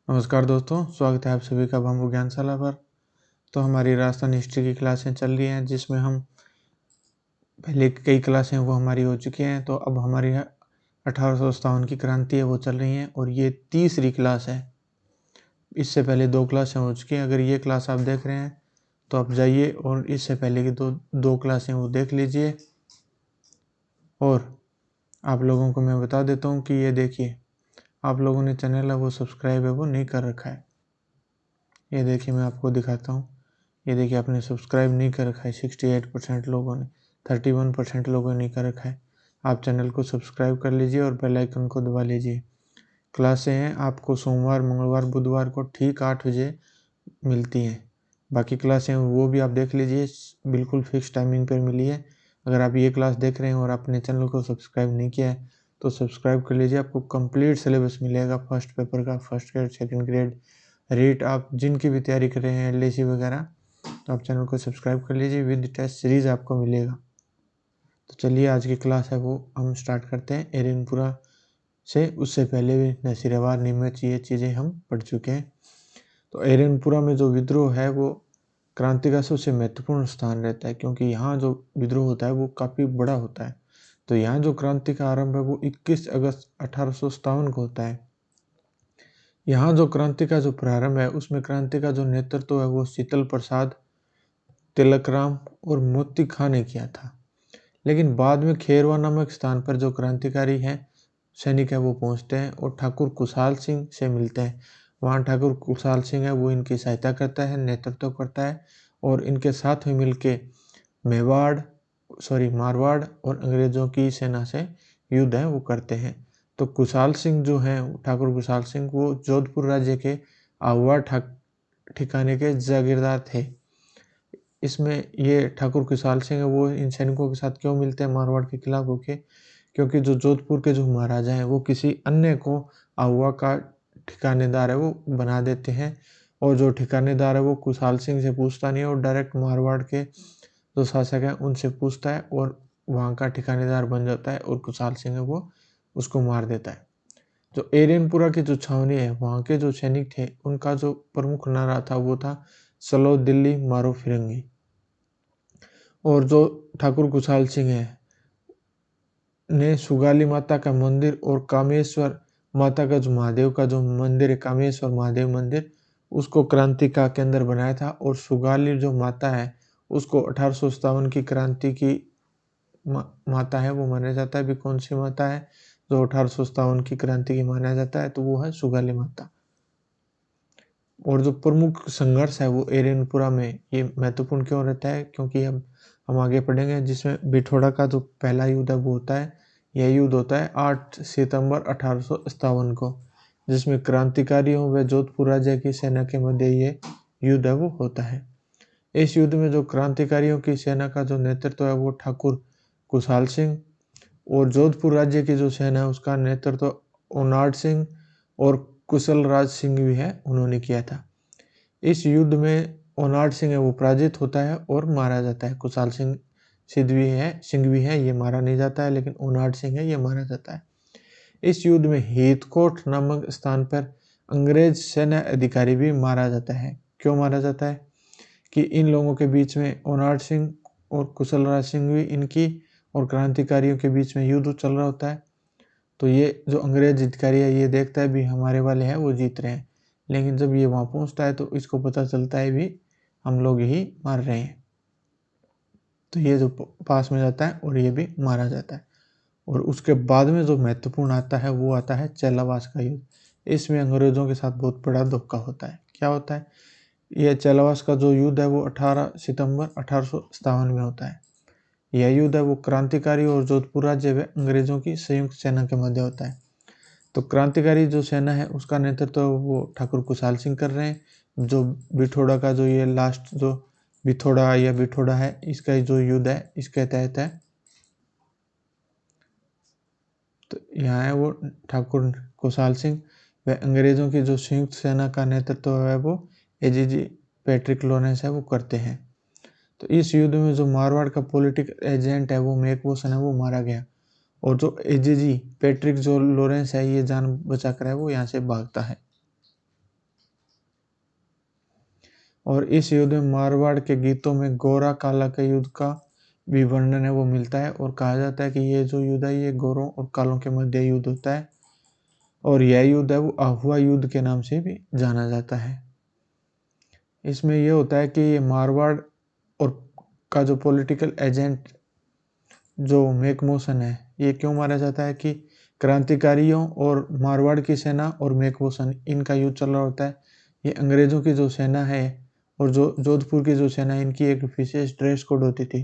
नमस्कार दोस्तों, स्वागत है आप सभी का बम्बू ज्ञानशाला पर। तो हमारी राजस्थान हिस्ट्री की क्लासें चल रही हैं, जिसमें हम पहले कई क्लासें वो हमारी हो चुकी हैं। तो अब हमारी 1857 की क्रांति है वो चल रही हैं और ये तीसरी क्लास है। इससे पहले 2 क्लासें हो चुकी हैं। अगर ये क्लास आप देख रहे हैं तो आप जाइए और इससे पहले की दो क्लासें वो देख लीजिए। और आप लोगों को मैं बता देता हूँ कि ये देखिए, आप लोगों ने चैनल है वो सब्सक्राइब है वो नहीं कर रखा है। ये देखिए, मैं आपको दिखाता हूँ। ये देखिए, आपने सब्सक्राइब नहीं कर रखा है 68% लोगों ने, 31% लोगों ने नहीं कर रखा है। आप चैनल को सब्सक्राइब कर लीजिए और बेल आइकन को दबा लीजिए। क्लासें हैं आपको सोमवार, मंगलवार, बुधवार को ठीक 8 बजे मिलती हैं। बाकी क्लासें वो भी आप देख लीजिए, बिल्कुल फिक्स टाइमिंग पर मिली है। अगर आप ये क्लास देख रहे हैं और अपने चैनल को सब्सक्राइब नहीं किया है तो सब्सक्राइब कर लीजिए। आपको कंप्लीट सिलेबस मिलेगा फर्स्ट पेपर का, first grade, second grade, REET, आप जिनकी भी तैयारी कर रहे हैं, LAC वगैरह, तो आप चैनल को सब्सक्राइब कर लीजिए। विद टेस्ट सीरीज़ आपको मिलेगा। तो चलिए, आज की क्लास है वो हम स्टार्ट करते हैं एरेनपुरा से। उससे पहले भी नसीराबाद, नीमच, ये चीज़ें हम पढ़ चुके हैं। तो एरेनपुरा में जो विद्रोह है वो क्रांति का सबसे महत्वपूर्ण स्थान रहता है, क्योंकि यहाँ जो विद्रोह होता है वो काफ़ी बड़ा होता है। तो यहाँ जो क्रांति का आरंभ है वो 21 अगस्त 1857 को होता है। यहाँ जो क्रांति का जो प्रारंभ है उसमें क्रांति का जो नेतृत्व है वो शीतल प्रसाद, तिलकराम और मोती खां ने किया था। लेकिन बाद में खेरवा नामक स्थान पर जो क्रांतिकारी हैं, सैनिक है वो पहुंचते हैं और ठाकुर कुशाल सिंह से मिलते हैं। वहाँ ठाकुर कुशाल सिंह है वो इनकी सहायता करता है, नेतृत्व करता है और इनके साथ में मिलके मारवाड़ और अंग्रेजों की सेना से युद्ध है वो करते हैं। तो कुशाल सिंह जो हैं, ठाकुर कुशाल सिंह, वो जोधपुर राज्य के आहुआ ठिकाने के जागीरदार थे। इसमें ये ठाकुर कुशाल सिंह है वो इन सैनिकों के साथ क्यों मिलते हैं मारवाड़ के खिलाफ होके, क्योंकि जो जोधपुर के जो महाराजा हैं वो किसी अन्य को आहुआ का ठिकानेदार है वो बना देते हैं। और जो ठिकानेदार है वो कुशाल सिंह से पूछता नहीं है और डायरेक्ट मारवाड़ के जो शासक है उनसे पूछता है और वहाँ का ठिकानेदार बन जाता है और कुशाल सिंह है वो उसको मार देता है। जो एरेनपुरा की जो छावनी है, वहाँ के जो सैनिक थे उनका जो प्रमुख नारा था वो था चलो दिल्ली मारो फिरंगी। और जो ठाकुर कुशाल सिंह है ने सुगाली माता का मंदिर और कामेश्वर माता का जो महादेव का जो मंदिर है, कामेश्वर महादेव मंदिर, उसको क्रांति का केंद्र बनाया था। और सुगाली जो माता है उसको 1857 की क्रांति की माता है वो माना जाता है। भी कौन सी माता है जो 1857 की क्रांति की माना जाता है, तो वो है सुगाली माता। और जो प्रमुख संघर्ष है वो एरेनपुरा में ये महत्वपूर्ण क्यों रहता है, क्योंकि अब हम आगे पढ़ेंगे जिसमें बिठोड़ा का जो पहला युद्ध है वो होता है। यह युद्ध होता है 8 सितंबर 1857 को, जिसमें क्रांतिकारियों व जोधपुर राज्य की सेना के मध्य ये युद्ध है वो होता है। इस युद्ध में जो क्रांतिकारियों की सेना का जो नेतृत्व है वो ठाकुर कुशाल सिंह, और जोधपुर राज्य की जो सेना है उसका नेतृत्व ओनाड सिंह और कुशल राज सिंह भी है उन्होंने किया था। इस युद्ध में ओनाड सिंह है वो पराजित होता है और मारा जाता है। कुशाल सिंह भी है ये मारा नहीं जाता है, लेकिन ओनाड सिंह है ये मारा जाता है। इस युद्ध में हेतकोट नामक स्थान पर अंग्रेज सेना अधिकारी भी मारा जाता है। क्यों मारा जाता है कि इन लोगों के बीच में, ओनाड सिंह और कुशल राज सिंह भी, इनकी और क्रांतिकारियों के बीच में युद्ध चल रहा होता है। तो ये जो अंग्रेज अधिकारी है ये देखता है भी हमारे वाले हैं वो जीत रहे हैं, लेकिन जब ये वहाँ पहुँचता है तो इसको पता चलता है भी हम लोग ही मार रहे हैं। तो ये जो पास में जाता है और ये भी मारा जाता है। और उसके बाद में जो महत्वपूर्ण आता है वो आता है चेलावास का युद्ध। इसमें अंग्रेजों के साथ बहुत बड़ा धोखा होता है। क्या होता है? यह चेलावास का जो युद्ध है वो 18 सितंबर 1857 में होता है। यह युद्ध है वो क्रांतिकारी और जोधपुर राज्य व अंग्रेजों की संयुक्त सेना के मध्य होता है। तो क्रांतिकारी जो सेना है उसका नेतृत्व वो ठाकुर कुशाल सिंह कर रहे हैं। जो बिठोड़ा का जो ये लास्ट जो बिठोड़ा है, इसका जो युद्ध है इसके तहत है। तो यहाँ है वो ठाकुर कुशाल सिंह व अंग्रेजों की जो संयुक्त सेना का नेतृत्व है वो AGG पैट्रिक लॉरेंस है वो करते हैं। तो इस युद्ध में जो मारवाड़ का पॉलिटिकल एजेंट है वो मैकबोसन है वो मारा गया। और जो AGG पैट्रिक जो लॉरेंस है ये जान बचा कर है वो यहाँ से भागता है। और इस युद्ध में मारवाड़ के गीतों में गोरा काला के युद्ध का भी वर्णन है वो मिलता है और कहा जाता है कि ये जो युद्ध है ये गोरों और कालों के मध्य युद्ध होता है और यह युद्ध है वो आहुआ युद्ध के नाम से भी जाना जाता है। इसमें यह होता है कि ये मारवाड़ और का जो पॉलिटिकल एजेंट जो मेकमोसन है ये क्यों मारा जाता है कि क्रांतिकारियों और मारवाड़ की सेना और मेकमोसन इनका युद्ध चल रहा होता है। ये अंग्रेज़ों की जो सेना है और जो जोधपुर की जो सेना है इनकी एक विशेष ड्रेस कोड होती थी,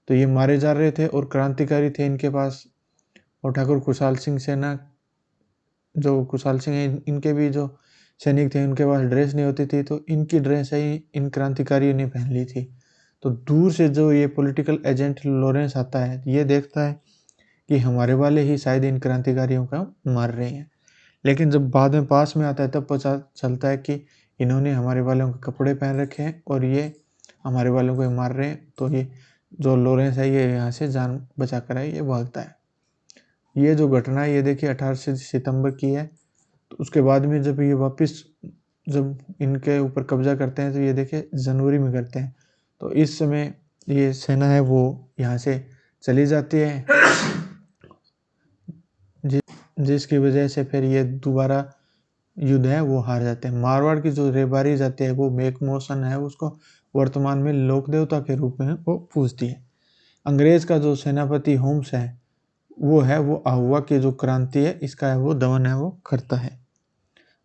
तो ये मारे जा रहे थे और क्रांतिकारी थे इनके पास और ठाकुर खुशहाल सिंह सेना जो खुशहाल सिंह है इनके भी जो सैनिक थे उनके पास ड्रेस नहीं होती थी, तो इनकी ड्रेस ही इन क्रांतिकारियों ने पहन ली थी। तो दूर से जो ये पॉलिटिकल एजेंट लॉरेंस आता है ये देखता है कि हमारे वाले ही शायद इन क्रांतिकारियों का मार रहे हैं, लेकिन जब बाद में पास में आता है तब पता चलता है कि इन्होंने हमारे वालों के कपड़े पहन रखे हैं और ये हमारे वालों को मार रहे हैं। तो ये जो लॉरेंस है ये यहाँ से जान बचा कर है ये भागता है। ये जो घटना है ये देखिए 18 सितंबर की है। तो उसके बाद में जब ये वापस जब इनके ऊपर कब्जा करते हैं तो ये देखिए जनवरी में करते हैं। तो इस समय ये सेना है वो यहाँ से चली जाती है जिसकी वजह से फिर ये दोबारा युद्ध है वो हार जाते हैं। मारवाड़ की जो रेबारी जाती है वो मेकमोसन है उसको वर्तमान में लोक देवता के रूप में वो पूजती है। अंग्रेज का जो सेनापति होम्स है वो आहुआ की जो क्रांति है इसका है वो दमन है वो करता है।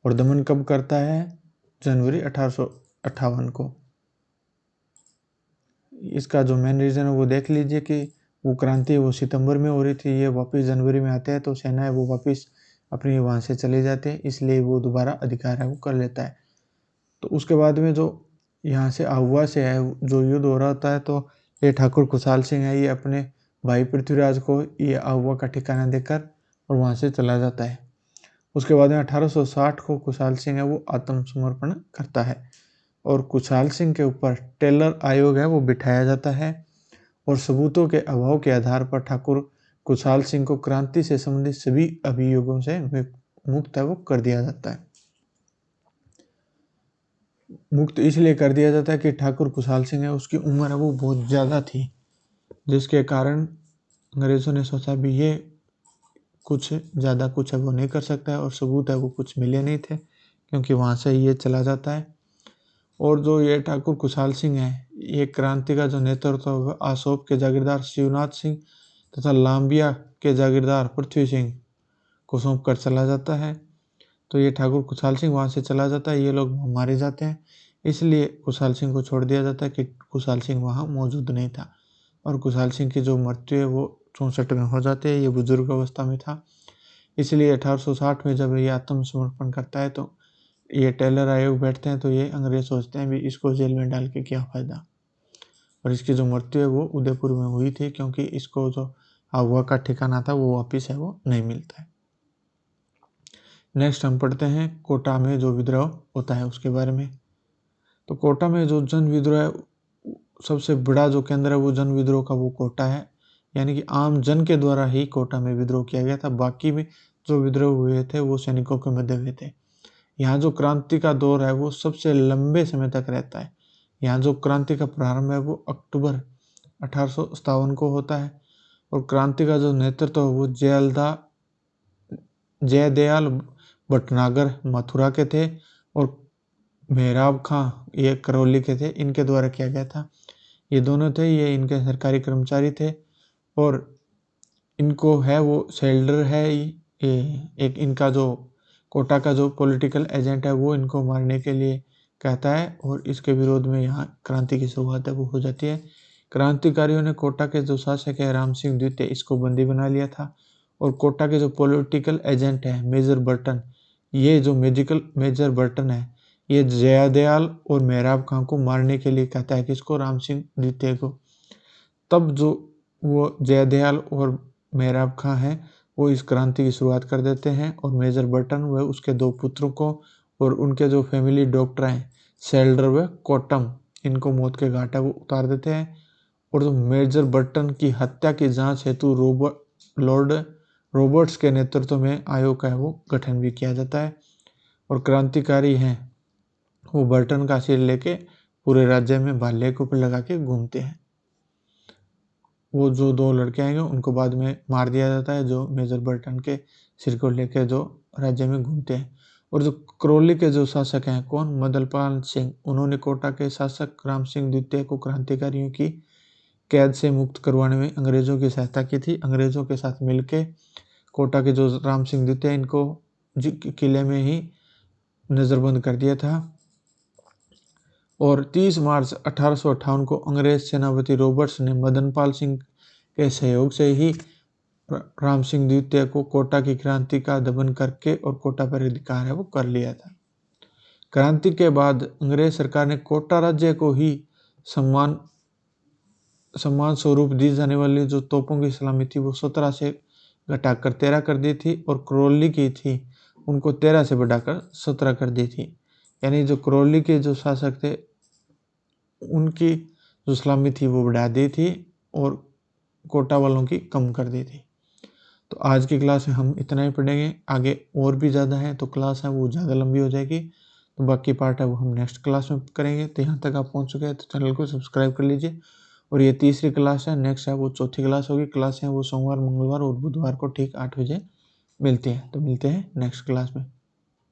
और दमन कब करता है? जनवरी 1858 को। इसका जो मेन रीज़न है वो देख लीजिए कि वो क्रांति वो सितंबर में हो रही थी, ये वापस जनवरी में आते हैं तो सेना है वो वापस अपनी वहाँ से चले जाते हैं, इसलिए वो दोबारा अधिकार है वो कर लेता है। तो उसके बाद में जो यहाँ से आहुआ से है जो युद्ध हो रहा होता है तो ये ठाकुर खुशहाल सिंह है ये अपने भाई पृथ्वीराज को ये आहुआ का ठिकाना देकर और वहाँ से चला जाता है। उसके बाद में 1860 को खुशहाल सिंह है वो आत्मसमर्पण करता है और खुशहाल सिंह के ऊपर टेलर आयोग है वो बिठाया जाता है और सबूतों के अभाव के आधार पर ठाकुर खुशहाल सिंह को क्रांति से संबंधित सभी अभियोगों से मुक्त है वो कर दिया जाता है। मुक्त इसलिए कर दिया जाता है कि ठाकुर खुशहाल सिंह है उसकी उम्र है वो बहुत ज़्यादा थी, जिसके कारण अंग्रेज़ों ने सोचा भी ये कुछ ज़्यादा कुछ है वो नहीं कर सकता है और सबूत है वो कुछ मिले नहीं थे क्योंकि वहाँ से ये चला जाता है। और जो ये ठाकुर खुशहाल सिंह है ये क्रांति का जो नेतृत्व आसोप के जागीरदार शिवनाथ सिंह तथा लांबिया के जागीरदार पृथ्वी सिंह को सौंप कर चला जाता है। तो ये ठाकुर खुशहाल सिंह वहाँ से चला जाता है, ये लोग मारे जाते हैं, इसलिए खुशहाल सिंह को छोड़ दिया जाता है कि खुशहाल सिंह वहाँ मौजूद नहीं था। और खुशहाल सिंह की जो मृत्यु है वो 64 में हो जाती है, ये बुजुर्ग अवस्था में था। इसलिए 1860 में जब ये आत्मसमर्पण करता है तो ये टेलर आयोग बैठते हैं तो ये अंग्रेज सोचते हैं भी इसको जेल में डाल के क्या फ़ायदा। और इसकी जो मृत्यु है वो उदयपुर में हुई थी क्योंकि इसको जो आहुआ का ठिकाना था वो वापिस है वो नहीं मिलता है। नेक्स्ट हम पढ़ते हैं कोटा में जो विद्रोह होता है उसके बारे में। तो कोटा में जो जन विद्रोह है सबसे बड़ा जो केंद्र है वो जन विद्रोह का वो कोटा है, यानी कि आम जन के द्वारा ही कोटा में विद्रोह किया गया था। बाकी में जो विद्रोह हुए थे वो सैनिकों के मध्य हुए थे। यहाँ जो क्रांति का दौर है वो सबसे लंबे समय तक रहता है। यहाँ जो क्रांति का प्रारंभ है वो अक्टूबर 1857 को होता है और क्रांति का जो नेतृत्व वो जयदयाल भटनागर मथुरा के थे और मेहराब खां ये करौली के थे, इनके द्वारा किया गया था। ये दोनों थे, ये इनके सरकारी कर्मचारी थे और इनको है वो शेल्डर है ये एक इनका जो कोटा का जो पॉलिटिकल एजेंट है वो इनको मारने के लिए कहता है और इसके विरोध में यहाँ क्रांति की शुरुआत है वो हो जाती है। क्रांतिकारियों ने कोटा के जो शासक है राम सिंह द्वितीय इसको बंदी बना लिया था और कोटा के जो पॉलिटिकल एजेंट है मेजर बर्टन, ये जो मेजर बर्टन है ये जयदयाल और मेहराब खां को मारने के लिए कहता है किसको? राम सिंह द्वितीय को। तब जो वो जयदयाल और मेहराब खां हैं वो इस क्रांति की शुरुआत कर देते हैं और मेजर बर्टन व उसके दो पुत्रों को और उनके जो फैमिली डॉक्टर हैं शेल्डर व कोटम इनको मौत के घाट है वो उतार देते हैं। और जो मेजर बर्टन की हत्या की जांच हेतु लॉर्ड रॉबर्ट्स के नेतृत्व में आयोग का वो गठन भी किया जाता है और क्रांतिकारी हैं वो बर्टन का सिर लेके पूरे राज्य में भाले के ऊपर लगा के घूमते हैं। वो जो 2 लड़के आएंगे उनको बाद में मार दिया जाता है, जो मेजर बर्टन के सिर को लेकर जो राज्य में घूमते हैं। और जो करौली के जो शासक हैं, कौन, मदनपाल सिंह, उन्होंने कोटा के शासक राम सिंह द्वितीय को क्रांतिकारियों की कैद से मुक्त करवाने में अंग्रेजों की सहायता की थी। अंग्रेजों के साथ मिलके कोटा के जो राम सिंह द्वितीय, इनको किले में ही नजरबंद कर दिया था। और 30 मार्च 1858 को अंग्रेज सेनापति रॉबर्ट्स ने मदनपाल सिंह के सहयोग से ही राम सिंह द्वितीय को कोटा की क्रांति का दमन करके और कोटा पर अधिकार है वो कर लिया था। क्रांति के बाद अंग्रेज सरकार ने कोटा राज्य को ही सम्मान स्वरूप दी जाने वाली जो तोपों की सलामी थी वो 17 से घटाकर 13 कर दी थी, और करौली की थी उनको 13 से बढ़ाकर 17 कर दी थी। यानी जो करौली के जो शासक थे उनकी जो सलामी थी वो बढ़ा दी थी और कोटा वालों की कम कर दी थी। तो आज की क्लास में हम इतना ही पढ़ेंगे, आगे और भी ज़्यादा है तो क्लास है वो ज़्यादा लंबी हो जाएगी, तो बाकी पार्ट है वो हम नेक्स्ट क्लास में करेंगे। तो यहाँ तक आप पहुँच चुके हैं तो चैनल को सब्सक्राइब कर लीजिए। और ये तीसरी क्लास है, नेक्स्ट है वो चौथी क्लास होगी। क्लास है वो सोमवार, मंगलवार और बुधवार को ठीक 8 बजे मिलती है। तो मिलते हैं नेक्स्ट क्लास में।